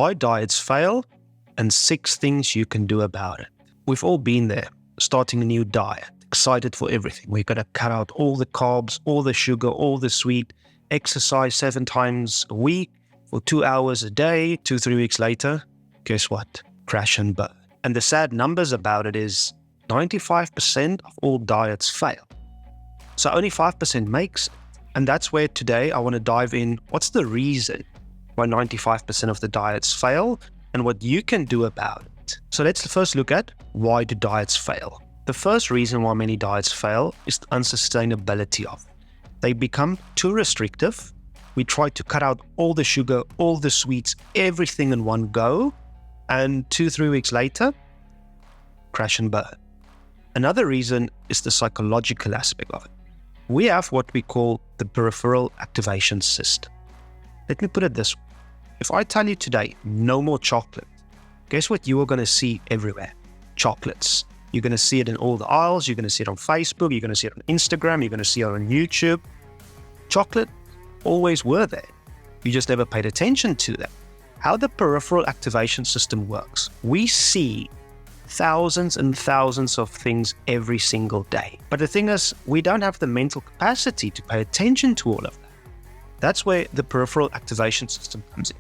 Why diets fail and 6 things you can do about it. We've all been there, starting a new diet, excited for everything. We're going to cut out all the carbs, all the sugar, all the sweet, exercise 7 times a week for 2 hours a day. 2-3 weeks later, guess what? Crash and burn. And the sad numbers about it is 95% of all diets fail. So only 5% makes it. And that's where today I want to dive in. What's the reason why 95% of the diets fail and what you can do about it? So let's first look at why do diets fail. The first reason why many diets fail is the unsustainability of it. They become too restrictive. We try to cut out all the sugar, all the sweets, everything in one go. And 2-3 weeks later, crash and burn. Another reason is the psychological aspect of it. We have what we call the peripheral activation system. Let me put it this way. If I tell you today, no more chocolate, guess what you are going to see everywhere? Chocolates. You're going to see it in all the aisles. You're going to see it on Facebook. You're going to see it on Instagram. You're going to see it on YouTube. Chocolate always were there. You just never paid attention to them. How the peripheral activation system works. We see thousands and thousands of things every single day. But the thing is, we don't have the mental capacity to pay attention to all of that. That's where the peripheral activation system comes in.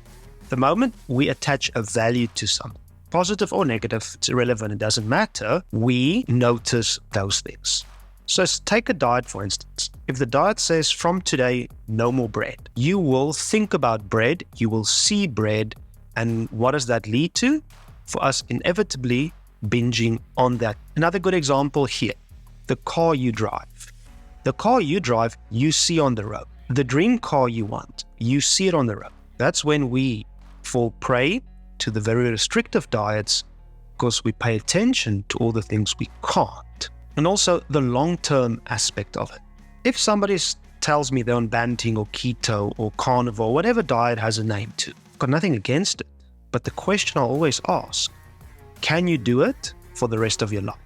The moment we attach a value to something, positive or negative, it's irrelevant, it doesn't matter, we notice those things. So take a diet, for instance. If the diet says from today, no more bread, you will think about bread, you will see bread, and what does that lead to? For us, inevitably binging on that. Another good example here, the car you drive. The car you drive, you see on the road. The dream car you want, you see it on the road. That's when we fall prey to the very restrictive diets because we pay attention to all the things we can't. And also the long-term aspect of it. If somebody tells me they're on Banting or keto or carnivore, whatever diet has a name to, I've got nothing against it. But the question I always ask, can you do it for the rest of your life?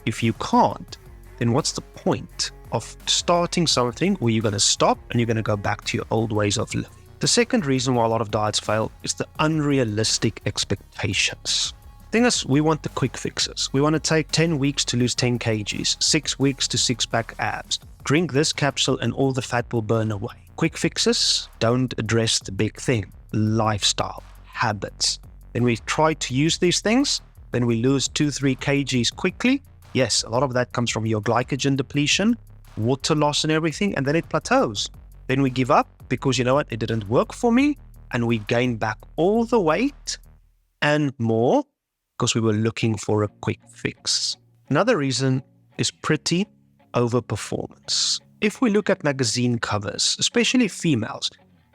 If you can't, then what's the point of starting something where you're going to stop and you're going to go back to your old ways of living? The second reason why a lot of diets fail is the unrealistic expectations. The thing is, we want the quick fixes. We want to take 10 weeks to lose 10 kgs, 6 weeks to six-pack abs. Drink this capsule and all the fat will burn away. Quick fixes don't address the big thing, lifestyle, habits. Then we try to use these things, then we lose 2-3 kgs quickly. Yes, a lot of that comes from your glycogen depletion, water loss and everything, and then it plateaus. Then we give up because, you know what, it didn't work for me, and we gain back all the weight and more because we were looking for a quick fix. Another reason is pretty overperformance. If we look at magazine covers, especially females,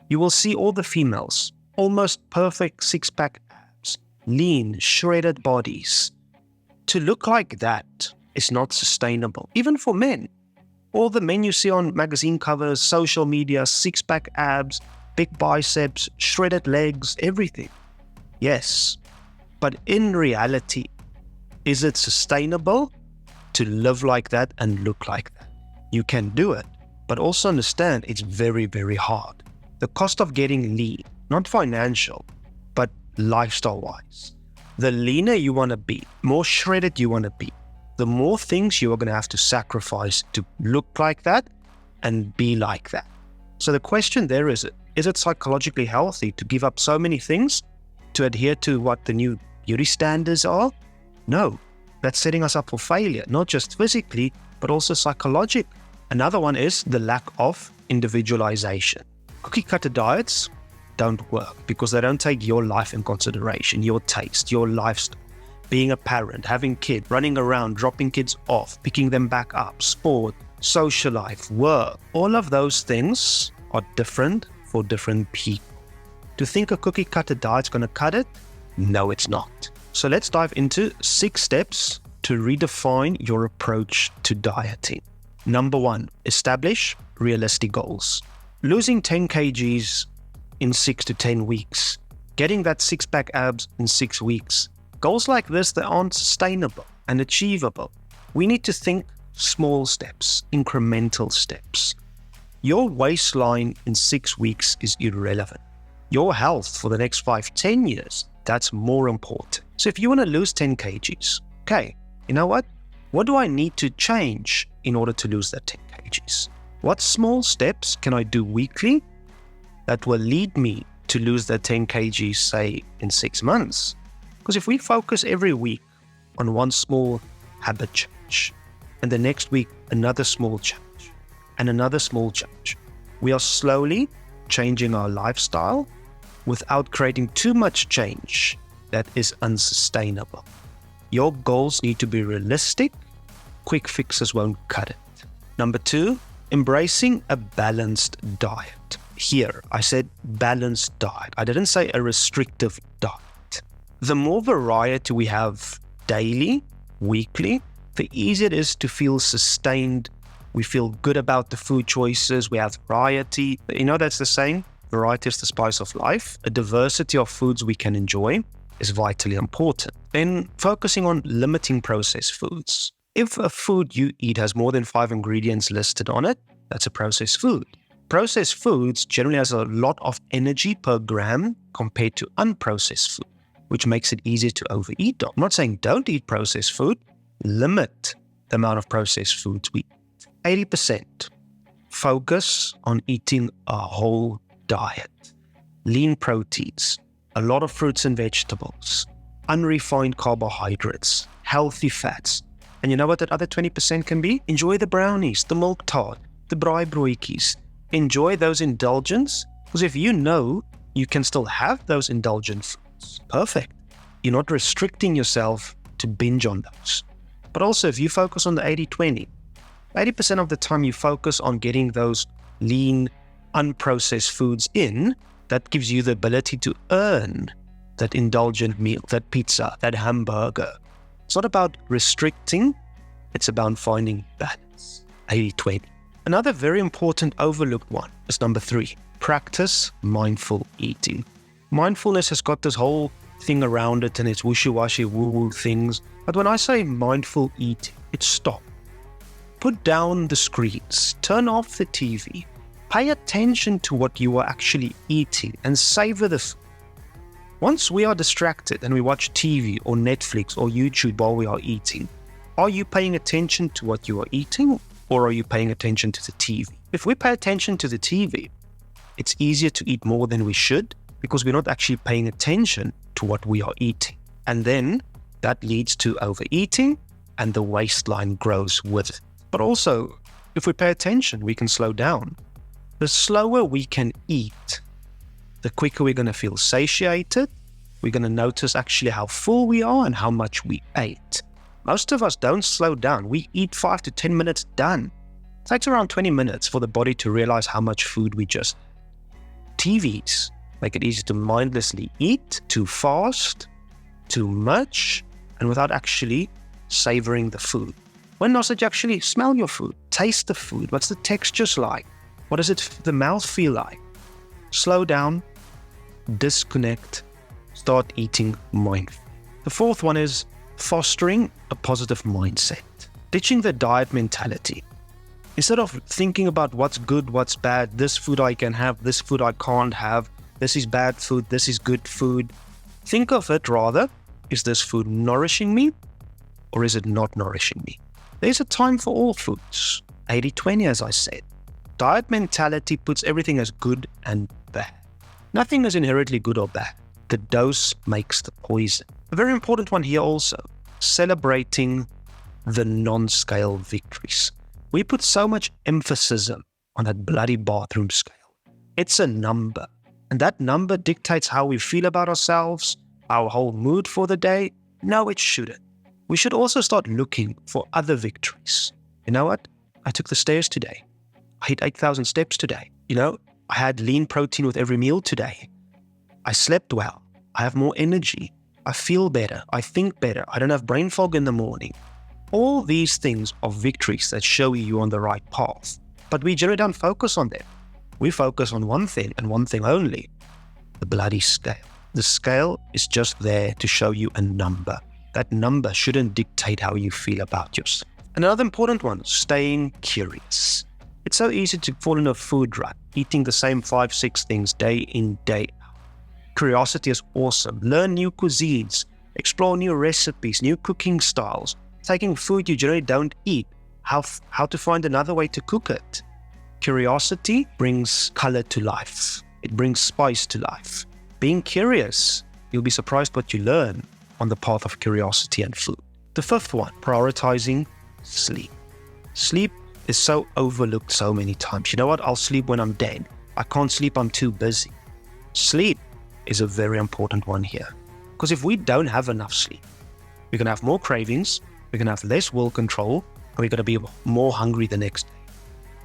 you will see all the females, almost perfect six-pack abs, lean, shredded bodies. To look like that is not sustainable, even for men. All the men you see on magazine covers, social media, six-pack abs, big biceps, shredded legs, everything. Yes, but in reality, is it sustainable to live like that and look like that? You can do it, but also understand it's very, very hard. The cost of getting lean, not financial, but lifestyle-wise. The leaner you want to be, more shredded you want to be, the more things you are going to have to sacrifice to look like that and be like that. So the question there is it psychologically healthy to give up so many things to adhere to what the new beauty standards are? No, that's setting us up for failure, not just physically, but also psychologically. Another one is the lack of individualization. Cookie cutter diets don't work because they don't take your life in consideration, your taste, your lifestyle. Being a parent, having kids, running around, dropping kids off, picking them back up, sport, social life, work, all of those things are different for different people. To think a cookie cutter diet's going to cut it? No, it's not. So let's dive into 6 steps to redefine your approach to dieting. Number 1, establish realistic goals. Losing 10 kgs in 6 to 10 weeks, getting that six-pack abs in 6 weeks. Goals like this, they aren't sustainable and achievable. We need to think small steps, incremental steps. Your waistline in 6 weeks is irrelevant. Your health for the next 5-10 years, that's more important. So if you want to lose 10 kgs, okay, you know what? What do I need to change in order to lose that 10 kgs? What small steps can I do weekly that will lead me to lose that 10 kgs, say, in 6 months? Because if we focus every week on one small habit change, and the next week another small change, and another small change, we are slowly changing our lifestyle without creating too much change that is unsustainable. Your goals need to be realistic. Quick fixes won't cut it. Number 2, embracing a balanced diet. Here, I said balanced diet. I didn't say a restrictive diet. The more variety we have daily, weekly, the easier it is to feel sustained. We feel good about the food choices. We have variety. You know, that's the saying, variety is the spice of life. A diversity of foods we can enjoy is vitally important. Then focusing on limiting processed foods. If a food you eat has more than 5 ingredients listed on it, that's a processed food. Processed foods generally has a lot of energy per gram compared to unprocessed food, which makes it easier to overeat. I'm not saying don't eat processed food, limit the amount of processed foods we eat. 80%. Focus on eating a whole diet. Lean proteins, a lot of fruits and vegetables, unrefined carbohydrates, healthy fats. And you know what that other 20% can be? Enjoy the brownies, the milk tart, the braaibroodjies. Enjoy those indulgences, because if you know you can still have those indulgent foods, perfect. You're not restricting yourself to binge on those. But also, if you focus on the 80-20, 80% of the time you focus on getting those lean, unprocessed foods in, that gives you the ability to earn that indulgent meal, that pizza, that hamburger. It's not about restricting, it's about finding balance. 80-20. Another very important overlooked one is number 3, practice mindful eating. Mindfulness has got this whole thing around it and it's wishy-washy, woo-woo things. But when I say mindful eating, it's stop. Put down the screens, turn off the TV, pay attention to what you are actually eating and savor the food. Once we are distracted and we watch TV or Netflix or YouTube while we are eating, are you paying attention to what you are eating or are you paying attention to the TV? If we pay attention to the TV, it's easier to eat more than we should because we're not actually paying attention to what we are eating. And then that leads to overeating and the waistline grows with it. But also, if we pay attention, we can slow down. The slower we can eat, the quicker we're going to feel satiated. We're going to notice actually how full we are and how much we ate. Most of us don't slow down. We eat 5 to 10 minutes, done. It takes around 20 minutes for the body to realize how much food we just had. TVs make it easy to mindlessly eat, too fast, too much, and without actually savoring the food. When last did you actually smell your food? Taste the food. What's the textures like? What does the mouth feel like? Slow down, disconnect, start eating mindfully. The 4th one is fostering a positive mindset. Ditching the diet mentality. Instead of thinking about what's good, what's bad, this food I can have, this food I can't have, this is bad food, this is good food. Think of it rather, is this food nourishing me or is it not nourishing me? There's a time for all foods. 80-20 as I said. Diet mentality puts everything as good and bad. Nothing is inherently good or bad. The dose makes the poison. A very important one here also, celebrating the non-scale victories. We put so much emphasis on that bloody bathroom scale. It's a number, and that number dictates how we feel about ourselves, our whole mood for the day. No, it shouldn't. We should also start looking for other victories. You know what? I took the stairs today. I hit 8,000 steps today. I had lean protein with every meal today. I slept well. I have more energy. I feel better. I think better. I don't have brain fog in the morning. All these things are victories that show you're on the right path. But we generally don't focus on them. We focus on one thing and one thing only, the bloody scale. The scale is just there to show you a number. That number shouldn't dictate how you feel about yourself. Another important one, staying curious. It's so easy to fall in a food rut, eating the same 5-6 things day in, day out. Curiosity is awesome. Learn new cuisines, explore new recipes, new cooking styles, taking food you generally don't eat, how to find another way to cook it. Curiosity brings color to life. It brings spice to life. Being curious, you'll be surprised what you learn on the path of curiosity and food. The fifth one, prioritizing sleep. Sleep is so overlooked so many times. You know what? I'll sleep when I'm dead. I can't sleep, I'm too busy. Sleep is a very important one here. Because if we don't have enough sleep, we're going to have more cravings, we're going to have less will control, and we're going to be more hungry the next day.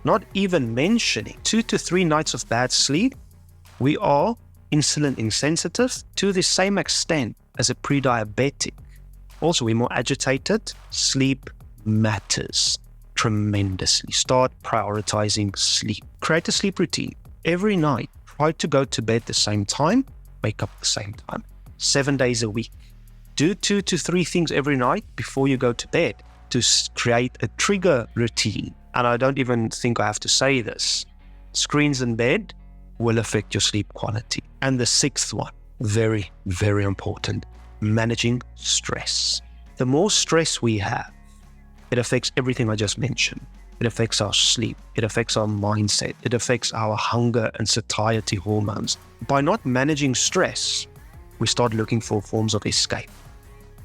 Not even mentioning 2 to 3 nights of bad sleep, we are insulin insensitive to the same extent as a pre-diabetic. Also, we're more agitated. Sleep matters tremendously. Start prioritizing sleep. Create a sleep routine. Every night, try to go to bed the same time, wake up the same time. 7 days a week. Do 2 to 3 things every night before you go to bed to create a trigger routine. And I don't even think I have to say this. Screens in bed will affect your sleep quality. And the sixth one, very, very important, managing stress. The more stress we have, it affects everything I just mentioned. It affects our sleep. It affects our mindset. It affects our hunger and satiety hormones. By not managing stress, we start looking for forms of escape.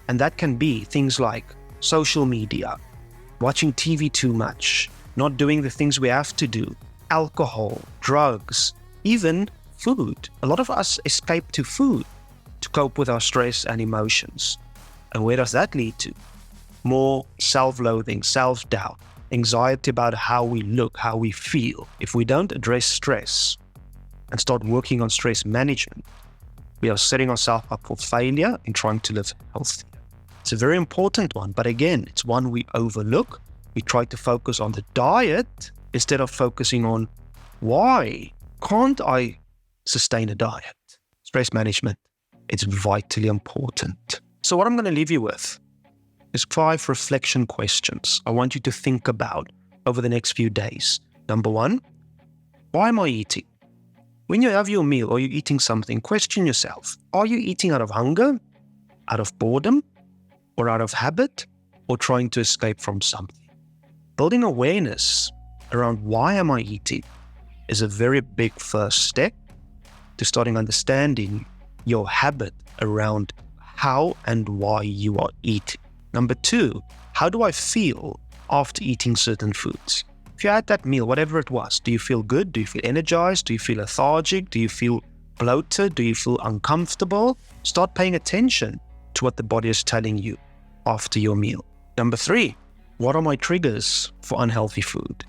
And that can be things like social media, watching TV too much, not doing the things we have to do, alcohol, drugs, even food. A lot of us escape to food to cope with our stress and emotions. And where does that lead to? More self-loathing, self-doubt, anxiety about how we look, how we feel. If we don't address stress and start working on stress management, we are setting ourselves up for failure in trying to live healthy. It's a very important one, but again, it's one we overlook. We try to focus on the diet instead of focusing on why can't I sustain a diet? Stress management, it's vitally important. So what I'm going to leave you with is 5 reflection questions I want you to think about over the next few days. Number 1, why am I eating? When you have your meal or you're eating something, question yourself, are you eating out of hunger, out of boredom, or out of habit, or trying to escape from something? Building awareness around why am I eating is a very big first step to starting understanding your habit around how and why you are eating. Number 2, how do I feel after eating certain foods? If you had that meal, whatever it was, do you feel good? Do you feel energized? Do you feel lethargic? Do you feel bloated? Do you feel uncomfortable? Start paying attention to what the body is telling you after your meal. Number 3, what are my triggers for unhealthy food?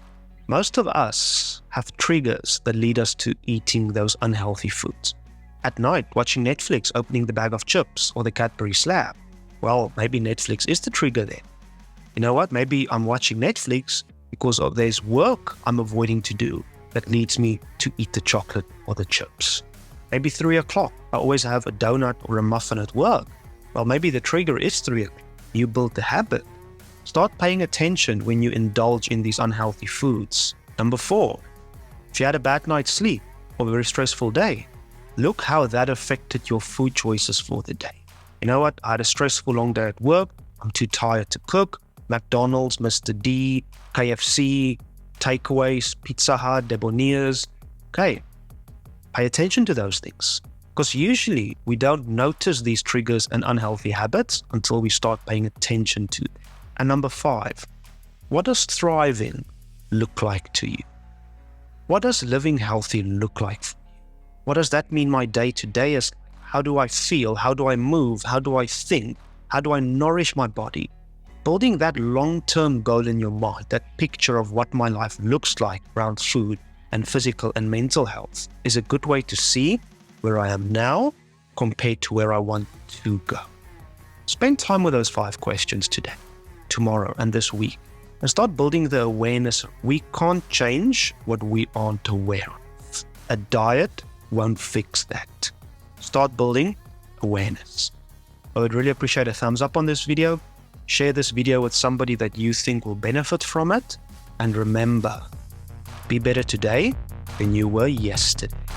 Most of us have triggers that lead us to eating those unhealthy foods. At night, watching Netflix, opening the bag of chips or the Cadbury slab. Well, maybe Netflix is the trigger then. You know what? Maybe I'm watching Netflix because there's work I'm avoiding to do that leads me to eat the chocolate or the chips. Maybe 3 o'clock, I always have a donut or a muffin at work. Well, maybe the trigger is 3 o'clock. You build the habit. Start paying attention when you indulge in these unhealthy foods. Number 4, if you had a bad night's sleep or a very stressful day, look how that affected your food choices for the day. You know what? I had a stressful long day at work. I'm too tired to cook. McDonald's, Mr. D, KFC, takeaways, Pizza Hut, Debonair's. Okay, pay attention to those things. Because usually we don't notice these triggers and unhealthy habits until we start paying attention to them. And number 5, what does thriving look like to you? What does living healthy look like for you? What does that mean my day to day is? How do I feel? How do I move? How do I think? How do I nourish my body? Building that long-term goal in your mind, that picture of what my life looks like around food and physical and mental health is a good way to see where I am now compared to where I want to go. Spend time with those 5 questions today, tomorrow, and this week, and start building the awareness. We can't change what we aren't aware of. A diet won't fix that. Start building awareness. I would really appreciate a thumbs up on this video. Share this video with somebody that you think will benefit from it. And remember, be better today than you were yesterday.